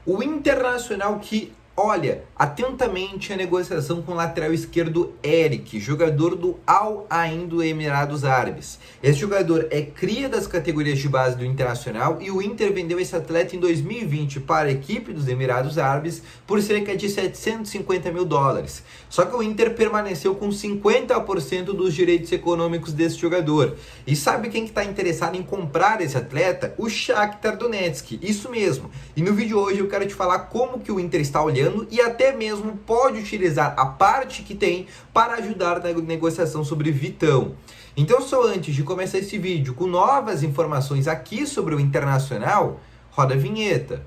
O Internacional que olha atentamente a negociação com o lateral esquerdo Eric, jogador do Al Ain do Emirados Árabes. Esse jogador é cria das categorias de base do Internacional e o Inter vendeu esse atleta em 2020 para a equipe dos Emirados Árabes por cerca de 750 mil dólares. Só que o Inter permaneceu com 50% dos direitos econômicos desse jogador. E sabe quem está interessado em comprar esse atleta? O Shakhtar Donetsk, isso mesmo. E no vídeo hoje eu quero te falar como que o Inter está olhando e até mesmo pode utilizar a parte que tem para ajudar na negociação sobre Vitão. Então, só antes de começar esse vídeo com novas informações aqui sobre o Internacional, roda a vinheta.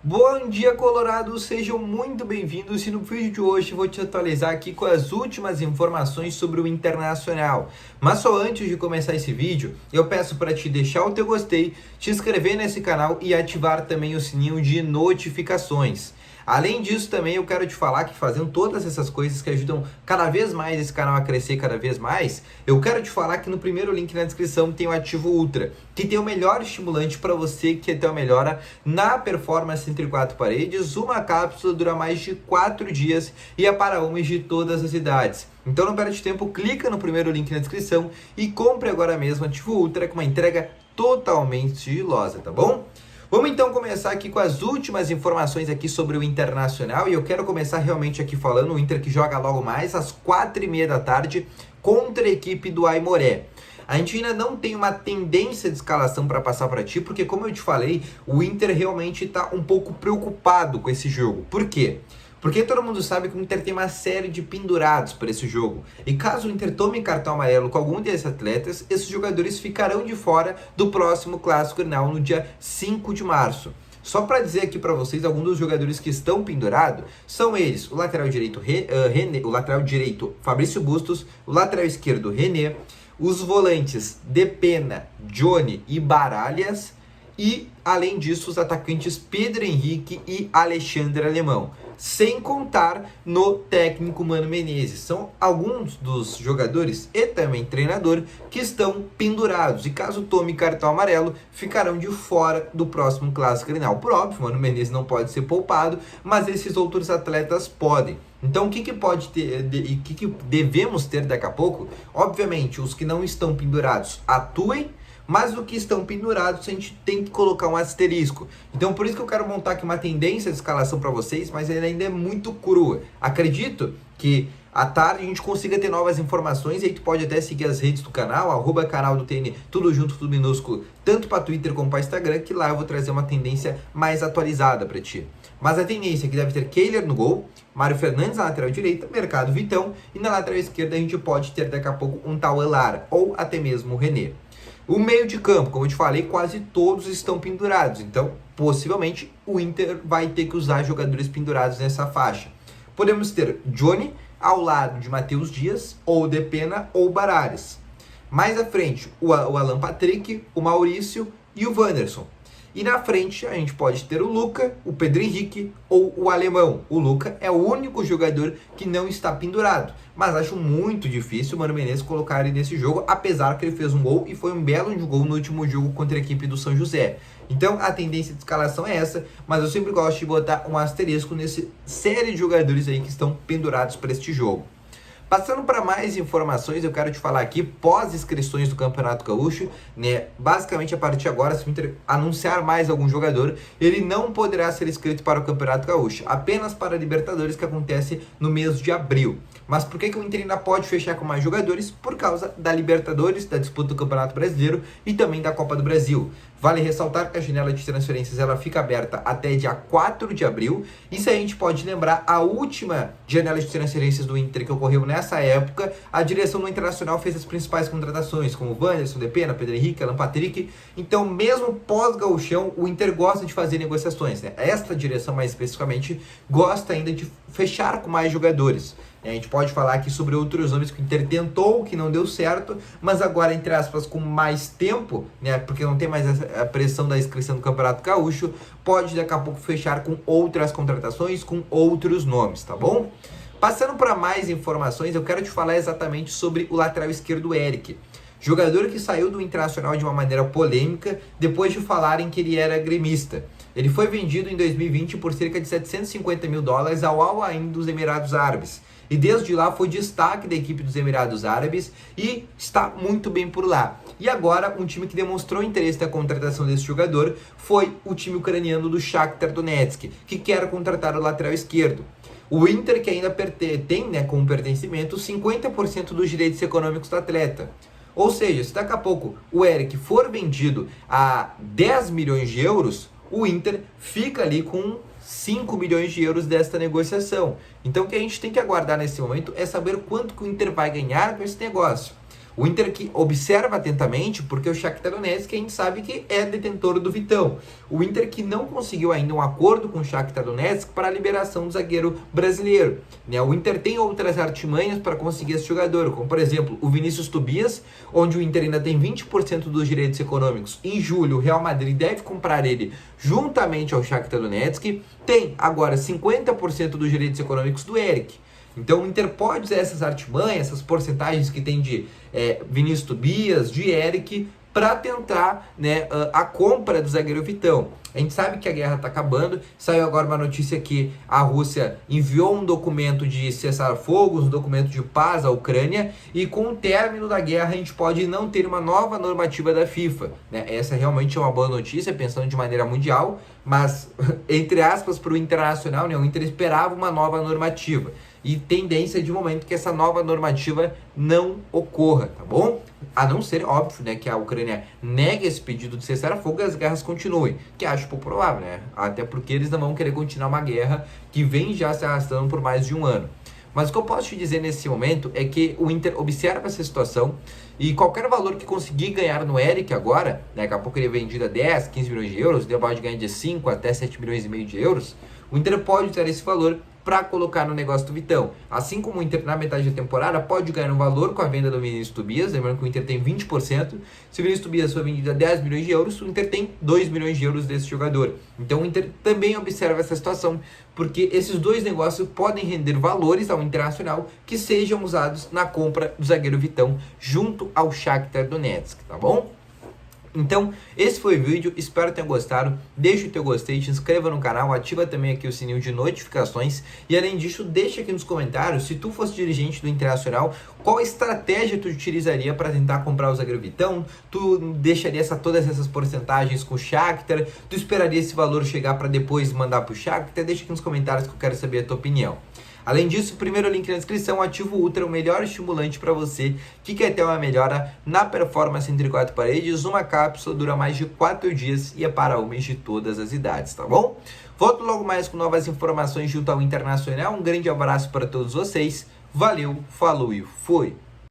Bom dia, Colorado! Sejam muito bem-vindos e no vídeo de hoje vou te atualizar aqui com as últimas informações sobre o Internacional. Mas só antes de começar esse vídeo, eu peço para te deixar o teu gostei, te inscrever nesse canal e ativar também o sininho de notificações. Além disso, também eu quero te falar que fazendo todas essas coisas que ajudam cada vez mais esse canal a crescer cada vez mais, eu quero te falar que no primeiro link na descrição tem o Ativo Ultra, que tem o melhor estimulante para você que quer ter uma melhora na performance entre quatro paredes. Uma cápsula dura mais de 4 dias e é para homens de todas as idades. Então não perde tempo, clica no primeiro link na descrição e compre agora mesmo o Ativo Ultra com uma entrega totalmente sigilosa, tá bom? Vamos então começar aqui com as últimas informações aqui sobre o Internacional e eu quero começar realmente aqui falando o Inter que joga logo mais às 4h30 da tarde contra a equipe do Aimoré. A gente ainda não tem uma tendência de escalação para passar para ti, porque como eu te falei, o Inter realmente está um pouco preocupado com esse jogo. Por quê? Porque todo mundo sabe que o Inter tem uma série de pendurados para esse jogo. E caso o Inter tome cartão amarelo com algum desses atletas, esses jogadores ficarão de fora do próximo Clássico Grenal no dia 5 de março. Só para dizer aqui para vocês, alguns dos jogadores que estão pendurados são eles: o lateral direito o lateral direito Fabrício Bustos, o lateral esquerdo René, os volantes Depena, Johnny e Baralhas e, além disso, os atacantes Pedro Henrique e Alexandre Alemão. Sem contar no técnico Mano Menezes. São alguns dos jogadores e também treinador que estão pendurados. E caso tome cartão amarelo, ficarão de fora do próximo Clássico Grenal. Por óbvio, Mano Menezes não pode ser poupado, mas esses outros atletas podem. Então, o que pode ter e o que devemos ter daqui a pouco? Obviamente, os que não estão pendurados atuem, mas o que estão pendurados a gente tem que colocar um asterisco. Então por isso que eu quero montar aqui uma tendência de escalação para vocês, mas ela ainda é muito crua. Acredito que à tarde a gente consiga ter novas informações e aí tu pode até seguir as redes do canal, @canal do TN, tudo junto, tudo minúsculo, tanto para Twitter como para Instagram, que lá eu vou trazer uma tendência mais atualizada para ti. Mas a tendência é que deve ter Kehler no gol, Mário Fernandes na lateral direita, Mercado Vitão, e na lateral esquerda a gente pode ter daqui a pouco um tal Elar, ou até mesmo o René. O meio de campo, como eu te falei, quase todos estão pendurados. Então, possivelmente, o Inter vai ter que usar jogadores pendurados nessa faixa. Podemos ter Johnny ao lado de Matheus Dias, ou Depena, ou Baralhas. Mais à frente, o Alan Patrick, o Maurício e o Wanderson. E na frente, a gente pode ter o Luca, o Pedro Henrique ou o Alemão. O Luca é o único jogador que não está pendurado. Mas acho muito difícil o Mano Menezes colocar ele nesse jogo, apesar que ele fez um gol e foi um belo gol no último jogo contra a equipe do São José. Então a tendência de escalação é essa, mas eu sempre gosto de botar um asterisco nesse série de jogadores aí que estão pendurados para este jogo. Passando para mais informações, eu quero te falar aqui, pós-inscrições do Campeonato Gaúcho, né? Basicamente, a partir de agora, se o Inter anunciar mais algum jogador, ele não poderá ser inscrito para o Campeonato Gaúcho, apenas para a Libertadores, que acontece no mês de abril. Mas por que o Inter ainda pode fechar com mais jogadores? Por causa da Libertadores, da disputa do Campeonato Brasileiro e também da Copa do Brasil. Vale ressaltar que a janela de transferências ela fica aberta até dia 4 de abril. E se a gente pode lembrar, a última janela de transferências do Inter que ocorreu nessa época, a direção do Internacional fez as principais contratações, como Wanderson, Depena, Pedro Henrique, Alan Patrick. Então, mesmo pós-gauchão, o Inter gosta de fazer negociações, né? Esta direção, mais especificamente, gosta ainda de fechar com mais jogadores. A gente pode falar aqui sobre outros nomes que o Inter tentou, que não deu certo, mas agora, entre aspas, com mais tempo, né, porque não tem mais a pressão da inscrição do Campeonato Gaúcho, pode daqui a pouco fechar com outras contratações, com outros nomes, tá bom? Passando para mais informações, eu quero te falar exatamente sobre o lateral esquerdo Eric. Jogador que saiu do Internacional de uma maneira polêmica depois de falarem que ele era gremista. Ele foi vendido em 2020 por cerca de 750 mil dólares ao Al Ain dos Emirados Árabes. E desde lá foi destaque da equipe dos Emirados Árabes e está muito bem por lá. E agora, um time que demonstrou interesse na contratação desse jogador foi o time ucraniano do Shakhtar Donetsk, que quer contratar o lateral esquerdo. O Inter, que ainda tem, como pertencimento 50% dos direitos econômicos do atleta. Ou seja, se daqui a pouco o Eric for vendido a 10 milhões de euros, o Inter fica ali com 5 milhões de euros desta negociação. Então o que a gente tem que aguardar nesse momento é saber quanto que o Inter vai ganhar com esse negócio. O Inter que observa atentamente, porque o Shakhtar Donetsk a gente sabe que é detentor do Vitão. O Inter que não conseguiu ainda um acordo com o Shakhtar Donetsk para a liberação do zagueiro brasileiro. O Inter tem outras artimanhas para conseguir esse jogador, como por exemplo o Vinícius Tobias, onde o Inter ainda tem 20% dos direitos econômicos. Em julho o Real Madrid deve comprar ele juntamente ao Shakhtar Donetsk. Tem agora 50% dos direitos econômicos do Eric. Então o Inter pode usar essas artimanhas, essas porcentagens que tem de Vinícius Tobias, de Eric, para tentar a compra do zagueiro Vitão. A gente sabe que a guerra está acabando. Saiu agora uma notícia que a Rússia enviou um documento de cessar-fogo, um documento de paz à Ucrânia, e com o término da guerra a gente pode não ter uma nova normativa da FIFA. Essa realmente é uma boa notícia, pensando de maneira mundial, mas, entre aspas, para o internacional, o Inter esperava uma nova normativa. E tendência de momento que essa nova normativa não ocorra, tá bom? A não ser, óbvio, que a Ucrânia negue esse pedido de cessar-fogo e as guerras continuem, que acho pouco provável, Até porque eles não vão querer continuar uma guerra que vem já se arrastando por mais de um ano. Mas o que eu posso te dizer nesse momento é que o Inter observa essa situação e qualquer valor que conseguir ganhar no Eric agora, daqui a pouco ele é vendido a 10, 15 milhões de euros, ele pode ganhar de 5 até 7 milhões e meio de euros, o Inter pode usar esse valor para colocar no negócio do Vitão. Assim como o Inter na metade da temporada pode ganhar um valor com a venda do Vinícius Tobias, lembrando que o Inter tem 20%, se o Vinícius Tobias for vendido a 10 milhões de euros, o Inter tem 2 milhões de euros desse jogador. Então o Inter também observa essa situação, porque esses dois negócios podem render valores ao Internacional que sejam usados na compra do zagueiro Vitão junto ao Shakhtar Donetsk, tá bom? Então, esse foi o vídeo, espero que tenham gostado, deixa o teu gostei, te inscreva no canal, ativa também aqui o sininho de notificações e além disso, deixa aqui nos comentários, se tu fosse dirigente do Internacional, qual estratégia tu utilizaria para tentar comprar o zagueiro Vitão? Tu deixaria todas essas porcentagens com o Shakhtar? Tu esperaria esse valor chegar para depois mandar para o Shakhtar? Deixa aqui nos comentários que eu quero saber a tua opinião. Além disso, primeiro link na descrição, Ativo Ultra, o melhor estimulante para você que quer ter uma melhora na performance entre quatro paredes. Uma cápsula dura mais de 4 dias e é para homens de todas as idades, tá bom? Volto logo mais com novas informações junto ao Internacional. Um grande abraço para todos vocês. Valeu, falou e fui!